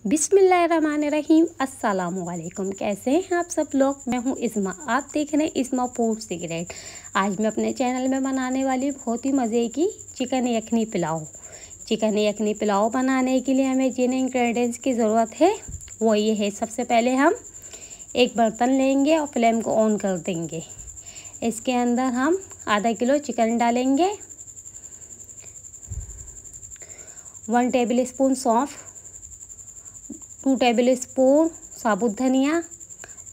बिस्मिल्लाहिर्रहमानिर्रहीम। अस्सलामुअलैकुम। कैसे हैं आप सब लोग? मैं हूं इस्मा, आप देख रहे हैं इस्मा फूड सीक्रेट। आज मैं अपने चैनल में बनाने वाली बहुत ही मज़े की चिकन यखनी पुलाव। चिकन यखनी पुलाव बनाने के लिए हमें जिन इंग्रेडिएंट्स की ज़रूरत है वो ये है। सबसे पहले हम एक बर्तन लेंगे और फ्लेम को ऑन कर देंगे। इसके अंदर हम आधा किलो चिकन डालेंगे, 1 टेबल स्पून सौंफ, 2 टेबल स्पून साबुत धनिया,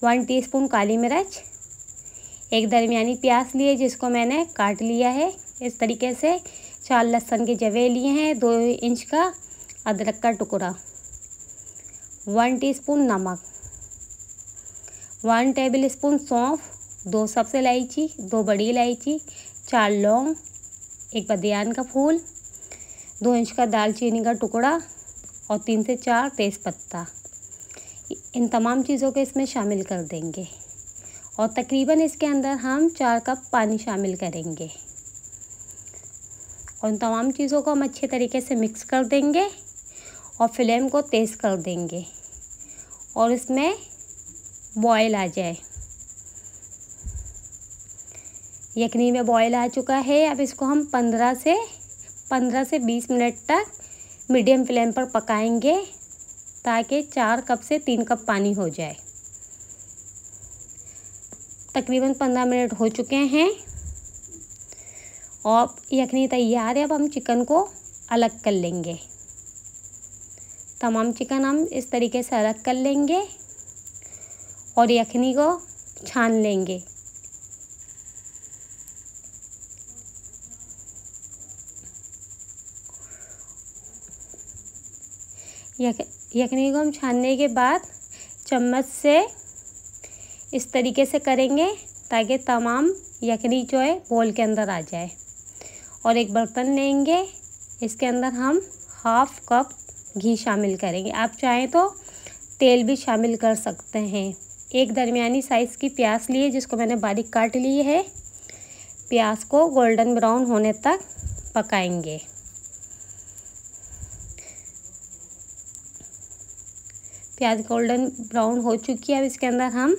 1 टीस्पून काली मिर्च, एक दरमियानी प्याज लिए जिसको मैंने काट लिया है इस तरीके से, 4 लहसुन के जवे लिए हैं, 2 इंच का अदरक का टुकड़ा, 1 टीस्पून नमक, 1 टेबल स्पून सौंफ, 2 सब्ज़ इलायची, 2 बड़ी इलायची, 4 लौंग, एक बदियान का फूल, 2 इंच का दालचीनी का टुकड़ा और 3 से 4 तेज़पत्ता। इन तमाम चीज़ों को इसमें शामिल कर देंगे और तकरीबन इसके अंदर हम 4 कप पानी शामिल करेंगे और इन तमाम चीज़ों को हम अच्छे तरीके से मिक्स कर देंगे और फ्लेम को तेज़ कर देंगे और इसमें बॉयल आ जाए। यखनी में बॉयल आ चुका है। अब इसको हम 15 से 20 मिनट तक मीडियम फ्लेम पर पकाएंगे ताकि 4 कप से 3 कप पानी हो जाए। तकरीबन 15 मिनट हो चुके हैं और यखनी तैयार है। अब हम चिकन को अलग कर लेंगे। तमाम चिकन हम इस तरीके से अलग कर लेंगे और यखनी को छान लेंगे। यखनी को हम छानने के बाद चम्मच से इस तरीके से करेंगे ताकि तमाम यखनी जो है बोल के अंदर आ जाए। और एक बर्तन लेंगे, इसके अंदर हम हाफ़ कप घी शामिल करेंगे। आप चाहें तो तेल भी शामिल कर सकते हैं। एक दरमियानी साइज़ की प्याज लिए जिसको मैंने बारीक काट ली है। प्याज को गोल्डन ब्राउन होने तक पकाएंगे। प्याज गोल्डन ब्राउन हो चुकी है। अब इसके अंदर हम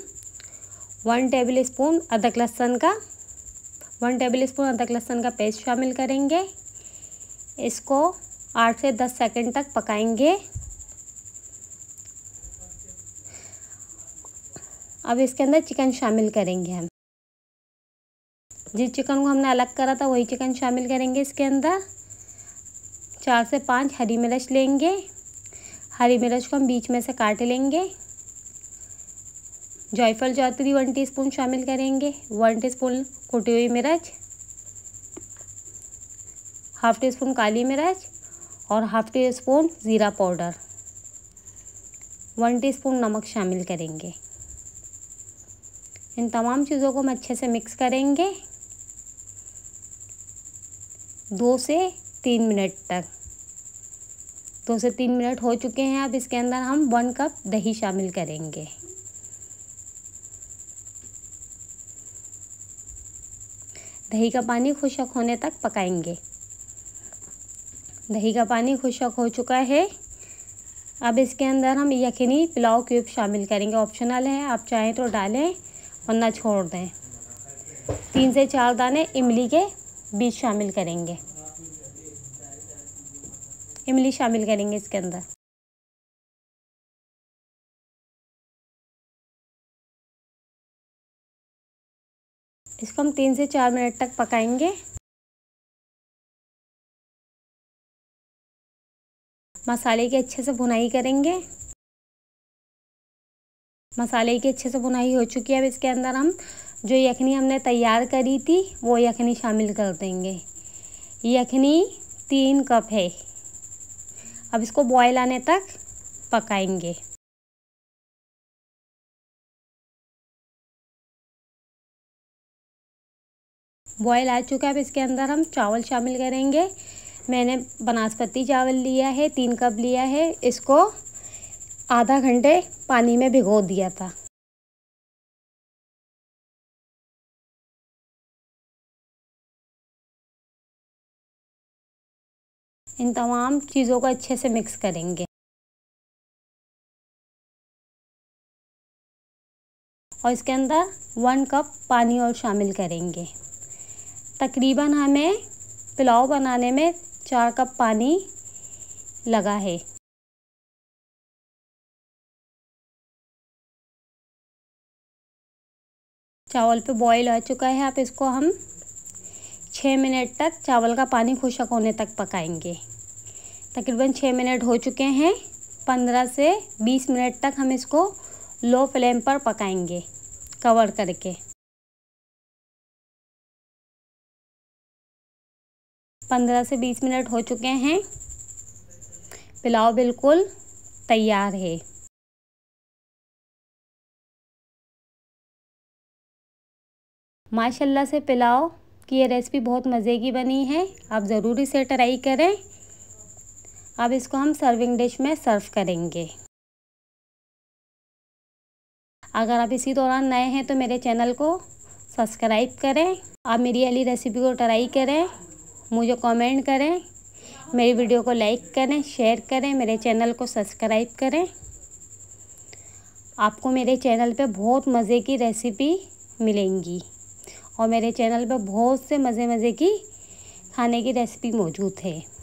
1 टेबल स्पून अदरक लहसुन का पेस्ट शामिल करेंगे। इसको 8 से 10 सेकंड तक पकाएंगे। अब इसके अंदर चिकन शामिल करेंगे। हम जिस चिकन को हमने अलग करा था वही चिकन शामिल करेंगे। इसके अंदर 4 से 5 हरी मिर्च लेंगे। हरी मिर्च को हम बीच में से काट लेंगे। जायफल जावित्री 1 टीस्पून शामिल करेंगे। 1 टीस्पून कुटी हुई मिर्च, हाफ़ टी स्पून काली मिर्च और हाफ़ टी स्पून ज़ीरा पाउडर, 1 टीस्पून नमक शामिल करेंगे। इन तमाम चीज़ों को हम अच्छे से मिक्स करेंगे 2 से 3 मिनट तक। 2 से 3 मिनट हो चुके हैं। अब इसके अंदर हम 1 कप दही शामिल करेंगे। दही का पानी खुश्क होने तक पकाएंगे। दही का पानी खुश्क हो चुका है। अब इसके अंदर हम यखनी पुलाव क्यूब शामिल करेंगे। ऑप्शनल है, आप चाहें तो डालें वरना छोड़ दें। 3 से 4 दाने इमली के बीज शामिल करेंगे। इमली शामिल करेंगे इसके अंदर। इसको हम 3 से 4 मिनट तक पकाएंगे। मसाले की अच्छे से भुनाई करेंगे। मसाले की अच्छे से भुनाई हो चुकी है। अब इसके अंदर हम जो यखनी हमने तैयार करी थी वो यखनी शामिल कर देंगे। यखनी 3 कप है। अब इसको बॉयल आने तक पकाएंगे। बॉयल आ चुका है। अब इसके अंदर हम चावल शामिल करेंगे। मैंने बासमती चावल लिया है, 3 कप लिया है। इसको आधा घंटे पानी में भिगो दिया था। इन तमाम चीज़ों को अच्छे से मिक्स करेंगे। और इसके अंदर 1 कप पानी और शामिल करेंगे। तकरीबन हमें पुलाव बनाने में 4 कप पानी लगा है। चावल पे बॉईल आ चुका है। अब इसको हम 6 मिनट तक चावल का पानी खुश्क होने तक पकाएंगे। तकरीबन 6 मिनट हो चुके हैं। 15 से 20 मिनट तक हम इसको लो फ्लेम पर पकाएंगे कवर करके। 15 से 20 मिनट हो चुके हैं। पुलाव बिल्कुल तैयार है। माशाल्लाह से पुलाव की ये रेसिपी बहुत मज़े की बनी है। आप ज़रूर इसे ट्राई करें। अब इसको हम सर्विंग डिश में सर्व करेंगे। अगर आप इसी दौरान नए हैं तो मेरे चैनल को सब्सक्राइब करें। आप मेरी अगली रेसिपी को ट्राई करें, मुझे कमेंट करें, मेरी वीडियो को लाइक करें, शेयर करें, मेरे चैनल को सब्सक्राइब करें। आपको मेरे चैनल पे बहुत मज़े की रेसिपी मिलेंगी और मेरे चैनल पे बहुत से मज़े की खाने की रेसिपी मौजूद है।